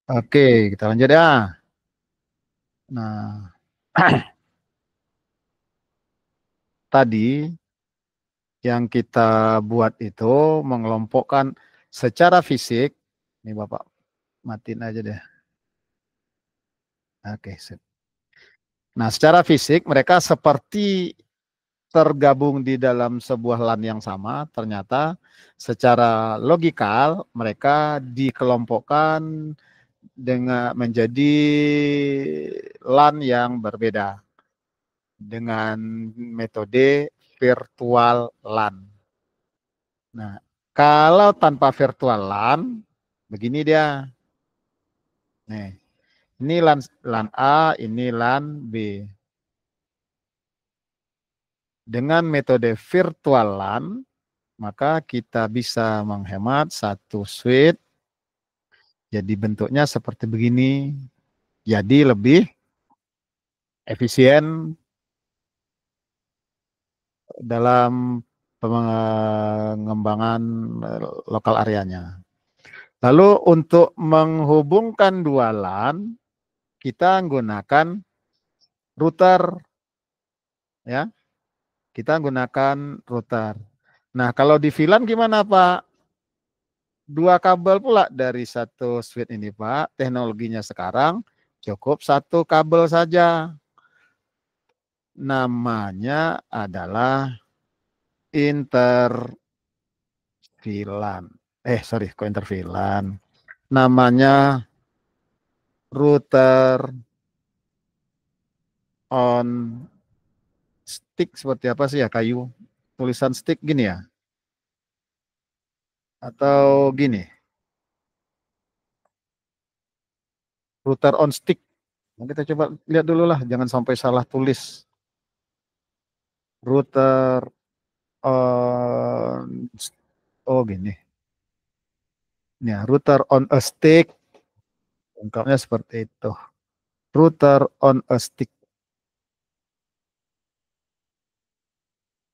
Oke, kita lanjut ya. Nah, tadi yang kita buat itu mengelompokkan secara fisik. Ini Bapak matiin aja deh. Oke, sip. Nah, secara fisik mereka seperti tergabung di dalam sebuah LAN yang sama, ternyata secara logikal mereka dikelompokkan dengan menjadi LAN yang berbeda dengan metode virtual LAN. Nah, kalau tanpa virtual LAN, begini dia. Nih, ini LAN, LAN A, ini LAN B. Dengan metode virtual LAN, maka kita bisa menghemat satu switch. Jadi bentuknya seperti begini. Jadi lebih efisien dalam pengembangan lokal areanya. Lalu untuk menghubungkan dua LAN, kita menggunakan router, ya. Kita menggunakan router. Nah, kalau di VLAN gimana, Pak? Dua kabel pula dari satu switch ini, Pak. Teknologinya sekarang cukup satu kabel saja. Namanya adalah interVLAN. Sorry, kok interVLAN. Namanya router on stick, seperti apa sih ya, kayu. Tulisan stick gini ya. Atau gini, router on stick. Nah, kita coba lihat dulu lah, jangan sampai salah tulis. Router on, oh gini. Ya, router on a stick. Lengkapnya seperti itu. Router on a stick.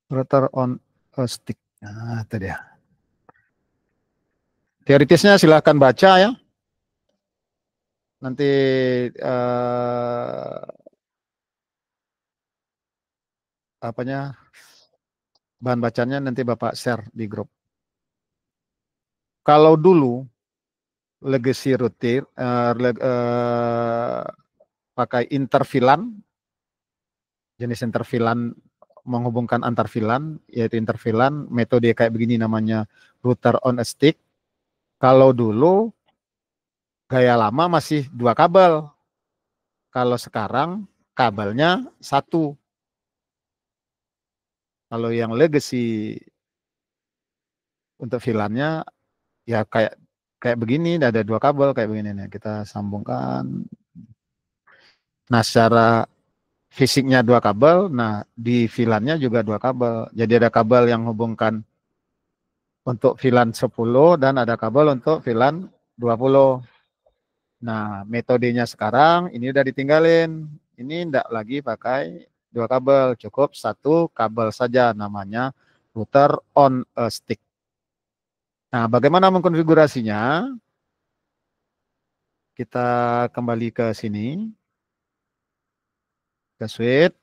Router on a stick. Nah, itu dia. Teoritisnya silahkan baca ya. Nanti apanya bahan bacanya nanti Bapak share di grup. Kalau dulu legacy router pakai interVLAN, jenis interVLAN menghubungkan antar VLAN, yaitu interVLAN, metode kayak begini namanya router on a stick. Kalau dulu gaya lama masih dua kabel. Kalau sekarang kabelnya satu. Kalau yang legacy untuk VLAN-nya ya kayak kayak begini, ada dua kabel kayak begini nih. Kita sambungkan. Nah, secara fisiknya dua kabel, nah di VLAN-nya juga dua kabel. Jadi ada kabel yang hubungkan untuk VLAN 10 dan ada kabel untuk VLAN 20. Nah, metodenya sekarang ini udah ditinggalin. Ini tidak lagi pakai dua kabel, cukup satu kabel saja, namanya router on a stick. Nah, bagaimana mengkonfigurasinya? Kita kembali ke sini, ke switch.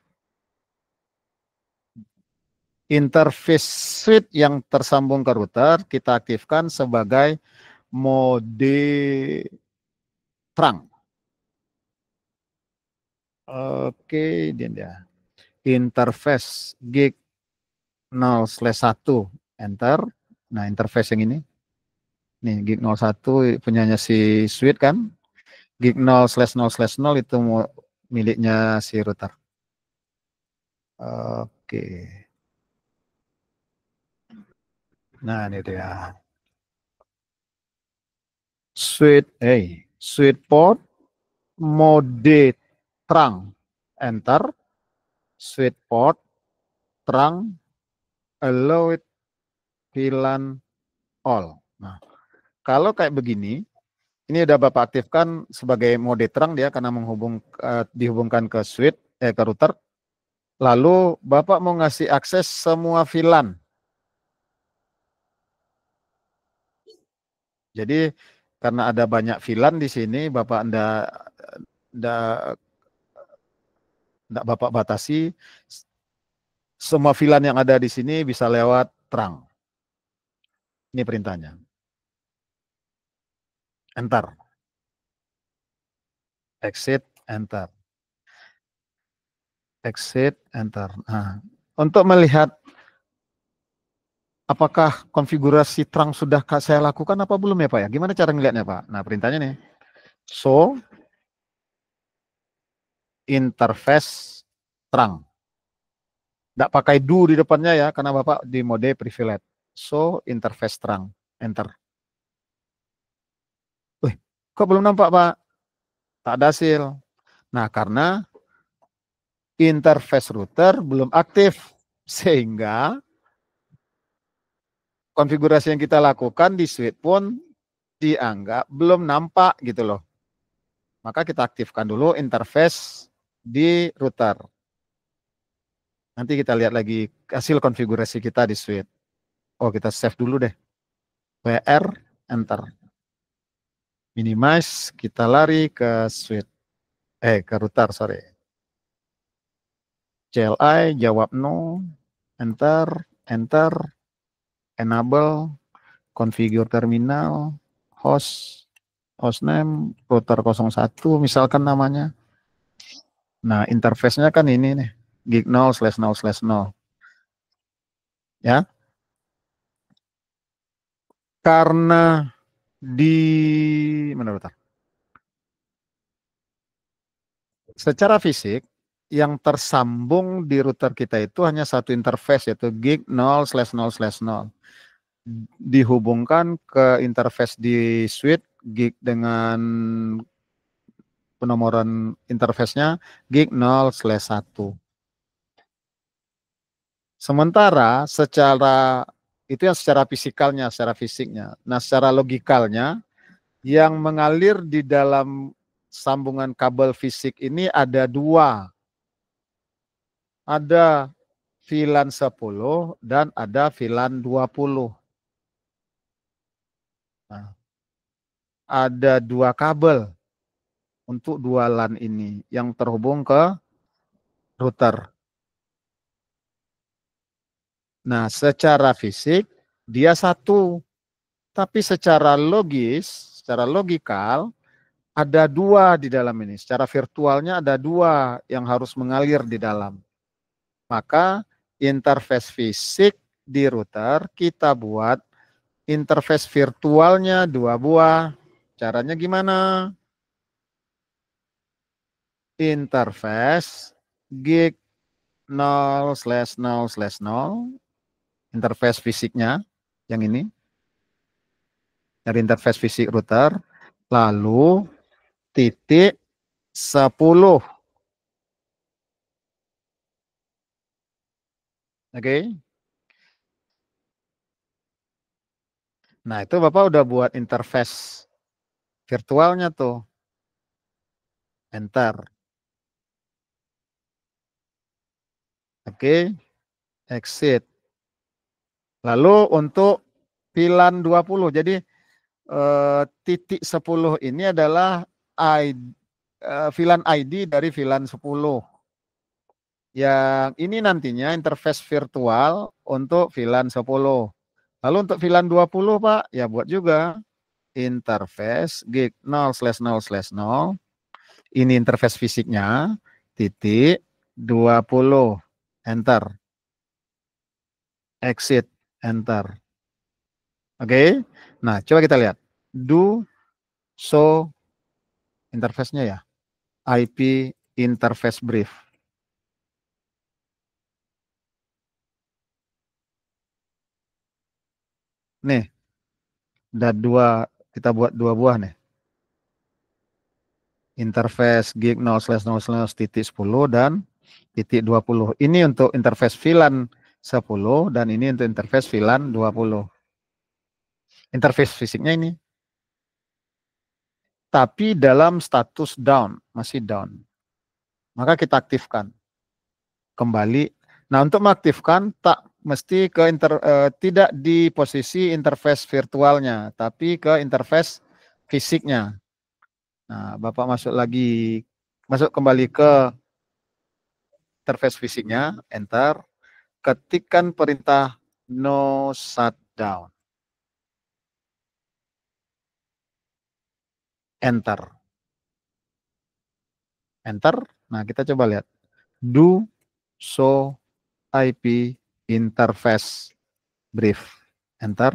Interface switch yang tersambung ke router kita aktifkan sebagai mode terang. Oke, dia. Interface gig 0/1 enter. Nah, interface yang ini. Nih, gig 01 punyanya si switch kan. Gig 0/0/0 itu miliknya si router. Oke. Nah, ini dia. Switch port mode terang enter. Switch port terang allow it VLAN all. Nah, kalau kayak begini, ini udah Bapak aktifkan sebagai mode terang dia karena dihubungkan ke switch ke router. Lalu Bapak mau ngasih akses semua VLAN. Jadi karena ada banyak VLAN di sini, Bapak ndak Bapak batasi, semua VLAN yang ada di sini bisa lewat terang. Ini perintahnya. Enter. Exit, enter. Exit, enter. Nah, untuk melihat apakah konfigurasi terang sudah saya lakukan apa belum ya Pak ya? Gimana cara ngelihatnya Pak? Nah, perintahnya nih. Show interface terang. Nggak pakai do di depannya ya, karena Bapak di mode privilege. Show interface terang. Enter. Wih, kok belum nampak Pak? Tak ada hasil. Nah, karena interface router belum aktif. Sehingga konfigurasi yang kita lakukan di switch pun dianggap belum nampak gitu loh. Maka kita aktifkan dulu interface di router. Nanti kita lihat lagi hasil konfigurasi kita di switch. Oh, kita save dulu deh. WR, enter. Minimize, kita lari ke switch. Ke router, sorry. CLI, jawab no, enter, enter, enable, configure terminal, hostname, router 01, misalkan namanya. Nah, interface-nya kan ini nih, gig 0/0/0. Ya. Karena mana bentar? Secara fisik, yang tersambung di router kita itu hanya satu interface, yaitu gig 0/0/0. Dihubungkan ke interface di switch gig dengan penomoran interface-nya gig 0/1. Sementara itu yang secara fisiknya. Nah, secara logikalnya yang mengalir di dalam sambungan kabel fisik ini ada dua. Ada VLAN 10 dan ada VLAN 20. Nah, ada dua kabel untuk dua LAN ini yang terhubung ke router. Nah, secara fisik dia satu, tapi secara logis, secara logikal ada dua di dalam ini. Secara virtualnya ada dua yang harus mengalir di dalam. Maka interface fisik di router kita buat interface virtualnya dua buah. Caranya gimana? Interface gig 0/0/0, interface fisiknya yang ini, dari interface fisik router, lalu titik 10. Oke. Nah, itu Bapak udah buat interface virtualnya tuh. Enter. Oke. Exit. Lalu untuk VLAN 20. Jadi titik 10 ini adalah VLAN ID dari VLAN 10. Yang ini nantinya interface virtual untuk VLAN 10. Lalu untuk VLAN 20 Pak, ya buat juga interface gig 0/0/0. Ini interface fisiknya, titik 20. Enter. Exit. Enter. Oke. Nah, coba kita lihat. Do show interface-nya ya. IP interface brief. Nih. Ada dua, kita buat dua buah nih. Interface gig 0/0/10 dan titik 20. Ini untuk interface VLAN 10 dan ini untuk interface VLAN 20. Interface fisiknya ini. Tapi dalam status down, masih down. Maka kita aktifkan kembali. Nah, untuk mengaktifkan tak mesti tidak di posisi interface virtualnya, tapi ke interface fisiknya. Nah, Bapak masuk kembali ke interface fisiknya, enter, ketikkan perintah no shutdown, enter, enter. Nah, kita coba lihat, do show IP interface brief, enter.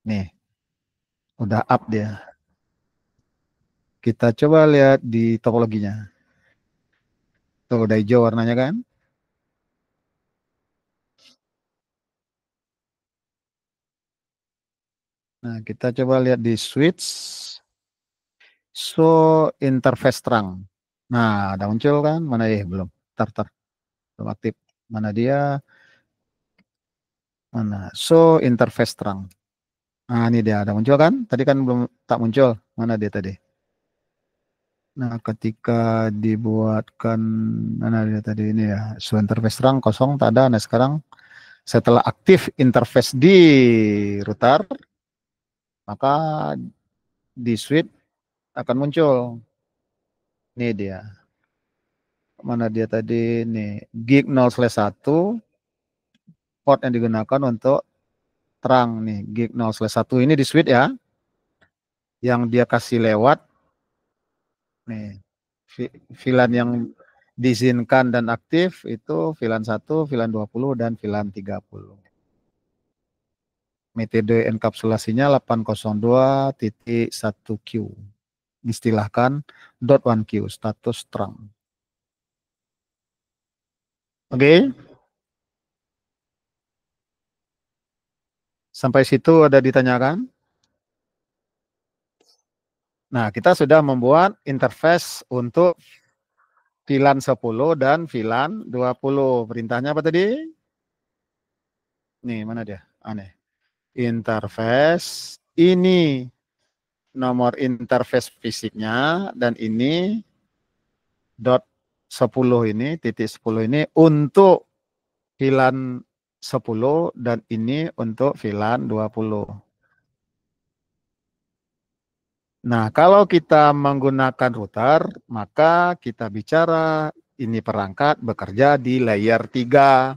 Nih, udah up dia. Kita coba lihat di topologinya. Tuh, udah hijau warnanya kan? Nah, kita coba lihat di switch. Show interface terang. Nah, ada muncul kan? Mana belum? Tar. Belum aktif. Mana dia? Mana? Show interface terang. Nah, ini dia ada muncul kan? Tadi kan belum tak muncul. Mana dia tadi? Nah, ketika dibuatkan mana dia tadi ini ya? Show interface terang kosong tak ada. Nah, sekarang setelah aktif interface di router, maka di switch akan muncul. Ini dia. Mana dia tadi? Nih, gig 0/1 port yang digunakan untuk terang nih, gig 0/1 ini di switch ya, yang dia kasih lewat nih, VLAN yang diizinkan dan aktif itu VLAN 1, VLAN 20, dan VLAN 30. Metode enkapsulasinya 802.1Q. Istilahkan .1Q, status terang. Oke. Sampai situ ada ditanyakan? Nah, kita sudah membuat interface untuk VLAN 10 dan VLAN 20. Perintahnya apa tadi? Nih, mana dia? Aneh. Interface. Ini nomor interface fisiknya, dan ini dot 10 ini, titik 10 ini untuk VLAN 10 dan ini untuk VLAN 20. Nah, kalau kita menggunakan router, maka kita bicara ini perangkat bekerja di layer 3.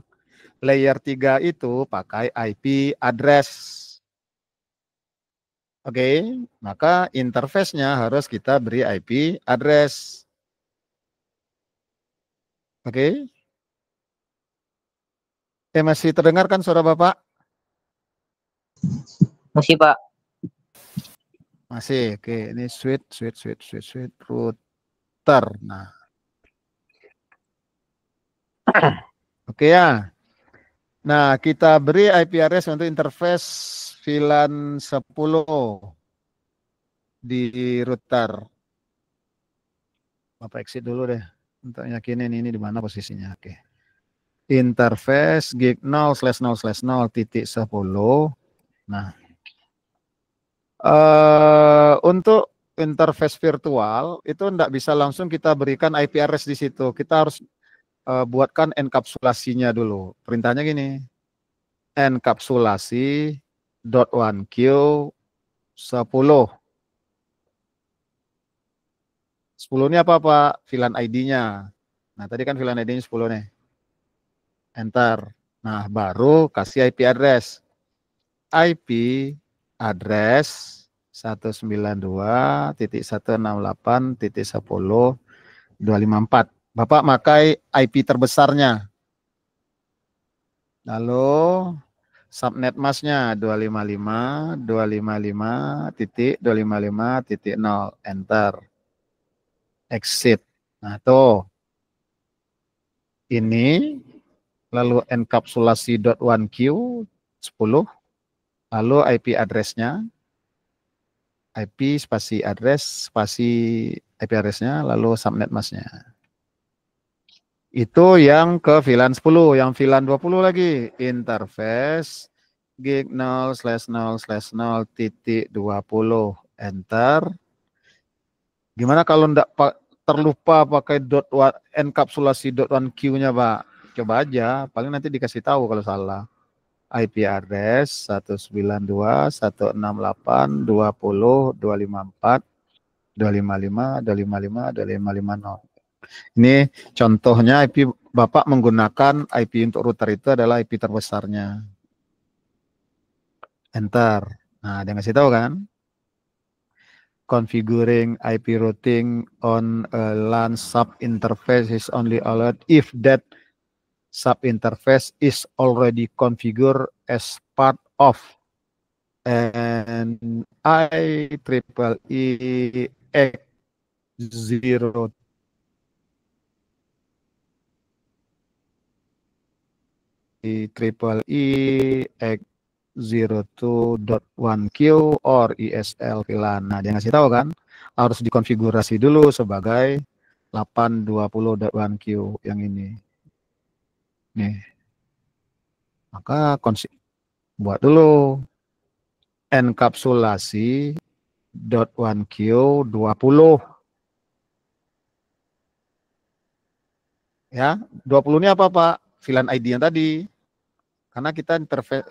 Layer 3 itu pakai IP address. Oke, maka interface-nya harus kita beri IP address. Oke. Masih terdengar kan suara Bapak? Masih, Pak. Masih. Oke, ini switch router. Nah. Oke ya. Nah, kita beri IP address untuk interface VLAN 10 di router. Bapak exit dulu deh untuk yakinin ini di mana posisinya. Oke. Interface gig 0/0/0.10. Nah, untuk interface virtual itu tidak bisa langsung kita berikan IP address di situ. Kita harus buatkan enkapsulasinya dulu. Perintahnya gini, enkapsulasi .1Q 10. 10 ini apa Pak? VLAN ID-nya. Nah, tadi kan VLAN ID-nya 10 nih. Enter. Nah, baru kasih IP address. IP address 192.168.10.254. Bapak pakai IP terbesarnya. Lalu subnet masknya 255.255.255.0. Enter. Exit. Nah, tuh. Ini lalu enkapsulasi .1Q 10, lalu IP address-nya, IP spasi address spasi IP address-nya, lalu subnet mask-nya. Itu yang ke VLAN 10, yang VLAN 20 lagi interface gig 0/0/0.20. Enter. Gimana kalau enggak terlupa pakai enkapsulasi .1Q-nya, Pak? Coba aja, paling nanti dikasih tahu kalau salah. IP address 192.168.20.254 255, 255, 2550. Ini contohnya IP Bapak menggunakan IP untuk router itu adalah IP terbesarnya. Enter. Nah, dia ngasih tahu kan? Configuring IP routing on a LAN sub interface is only allowed if that sub interface is already configured as part of an IEEE Act 0 IEEE Act 02.1Q or ESL VLAN. Nah, dia ngasih tahu kan, harus dikonfigurasi dulu sebagai 820.1Q yang ini. Nih, maka buat dulu enkapsulasi .1Q 20. Ya, 20 ini apa, Pak? VLAN ID yang tadi. Karena kita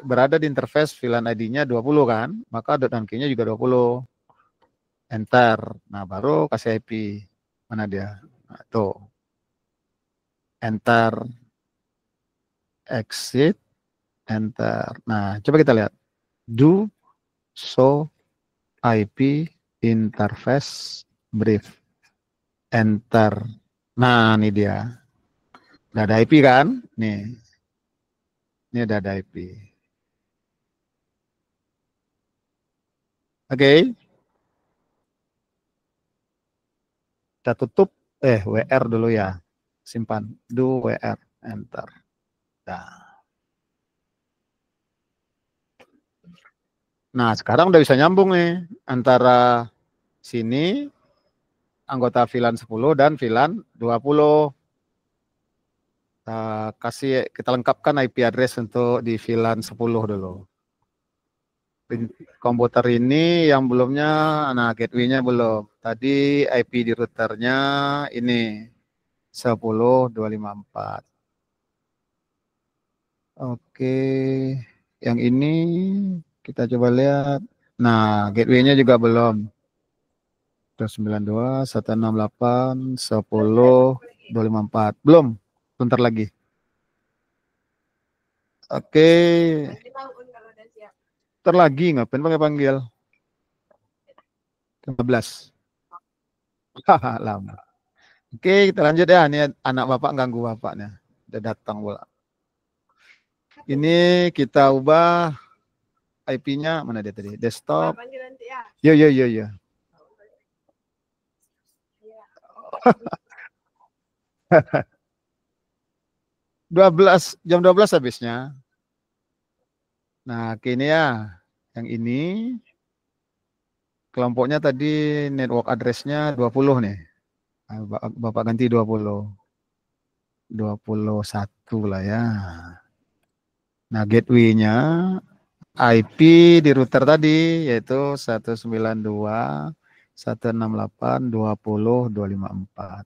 berada di interface VLAN ID-nya 20 kan, maka .1Q-nya juga 20. Enter. Nah, baru kasih IP. Mana dia? Nah, tuh. Enter. Exit. Enter. Nah, coba kita lihat. Do show IP interface brief. Enter. Nah, ini dia. Udah ada IP kan? Nih. Ini udah ada IP. Oke. Kita tutup. WR dulu ya. Simpan. Do WR. Enter. Nah, sekarang udah bisa nyambung nih antara sini anggota VLAN 10 dan VLAN 20. Kita lengkapkan IP address untuk di VLAN 10 dulu. Komputer ini yang belumnya, nah gateway-nya belum. Tadi IP di routernya ini 10.254. Oke, yang ini kita coba lihat. Nah, gateway-nya juga belum. 292, 168, 10, 254. Belum, bentar lagi. Oke. Bentar lagi, ngapain panggil-panggil? 15. Lama. Oke, kita lanjut ya. Ini anak bapak ganggu bapaknya. Udah datang pula. Ini kita ubah IP-nya. Mana dia tadi? Desktop. Yo, yo, yo, yo. 12, jam 12 habisnya. Nah, kini ya. Yang ini kelompoknya tadi network address-nya 20 nih. Nah, Bapak ganti 20. 21 lah ya. Nah, gateway-nya IP di router tadi yaitu 192 168 20 254.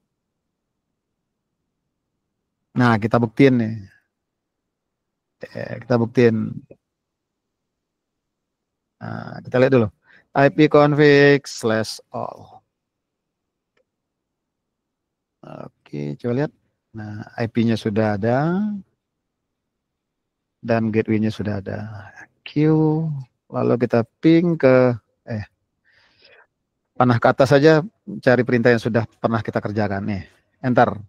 Nah, kita buktiin nih. Kita buktiin. Nah, kita lihat dulu. ipconfig/all. Oke, coba lihat. Nah, IP-nya sudah ada dan gateway-nya sudah ada. Q, lalu kita ping ke panah ke atas saja, cari perintah yang sudah pernah kita kerjakan nih. Enter.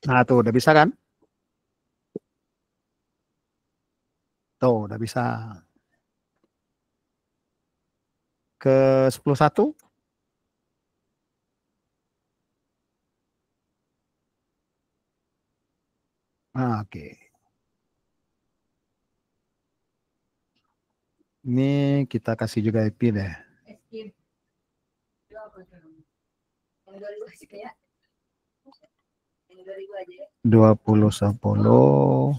Nah, tuh udah bisa kan? Tuh udah bisa. Ke 10.1. Nah, oke. Ini kita kasih juga IP deh. 2010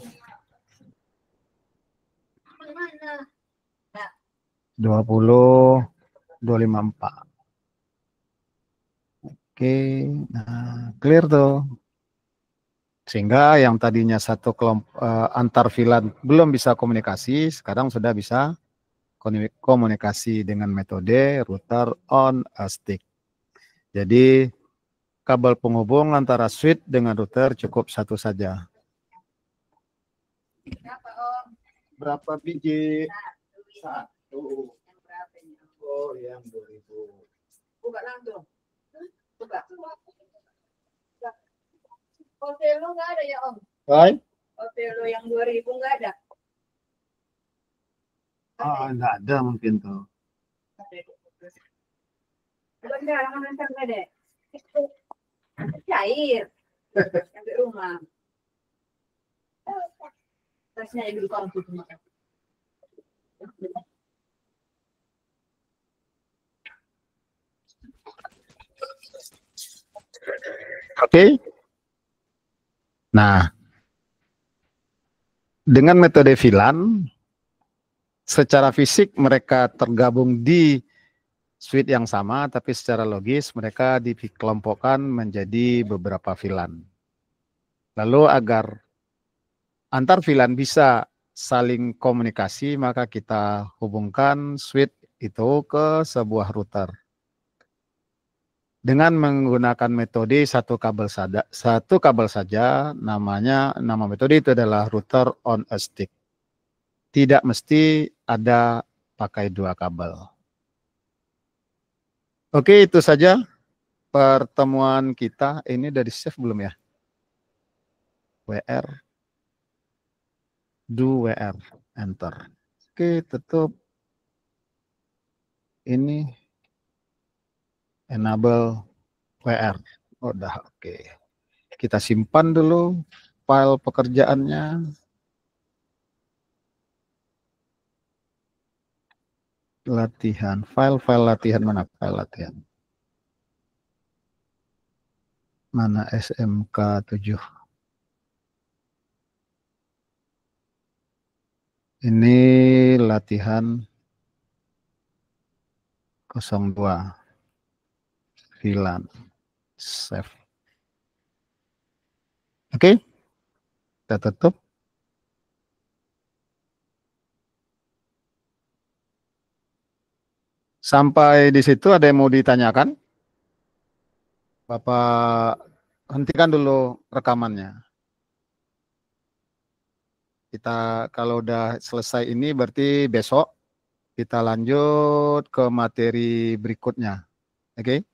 20 254. Oke, nah clear tuh. Sehingga yang tadinya satu kelompok antar VLAN belum bisa komunikasi, sekarang sudah bisa komunikasi dengan metode router on a stick. Jadi kabel penghubung antara switch dengan router cukup satu saja. Berapa biji? Satu. Oh, yang 2000. Buka langsung. Buka. Otelo nggak ada ya, Om? Hai? Otelo yang 2000 nggak ada? Oh, nggak ada mungkin tuh. Enggak, nggak ada. Cair. Sampai rumah. Tasnya ibu kamu tuh makan. Oke. Nah, dengan metode VLAN, secara fisik mereka tergabung di switch yang sama, tapi secara logis mereka dikelompokkan menjadi beberapa VLAN. Lalu agar antar VLAN bisa saling komunikasi, maka kita hubungkan switch itu ke sebuah router. Dengan menggunakan metode satu kabel saja, nama metode itu adalah router on a stick. Tidak mesti ada pakai dua kabel. Oke, itu saja pertemuan kita. Ini udah di save belum ya? WR, do WR, enter. Oke, tutup. Ini enable WR. Udah, oke. Kita simpan dulu file pekerjaannya. Latihan, file latihan mana? File latihan. Mana SMK 7? Ini latihan 02. VLAN. Save. Oke. Kita tutup. Sampai di situ ada yang mau ditanyakan? Bapak hentikan dulu rekamannya. Kita kalau udah selesai ini berarti besok kita lanjut ke materi berikutnya. Oke?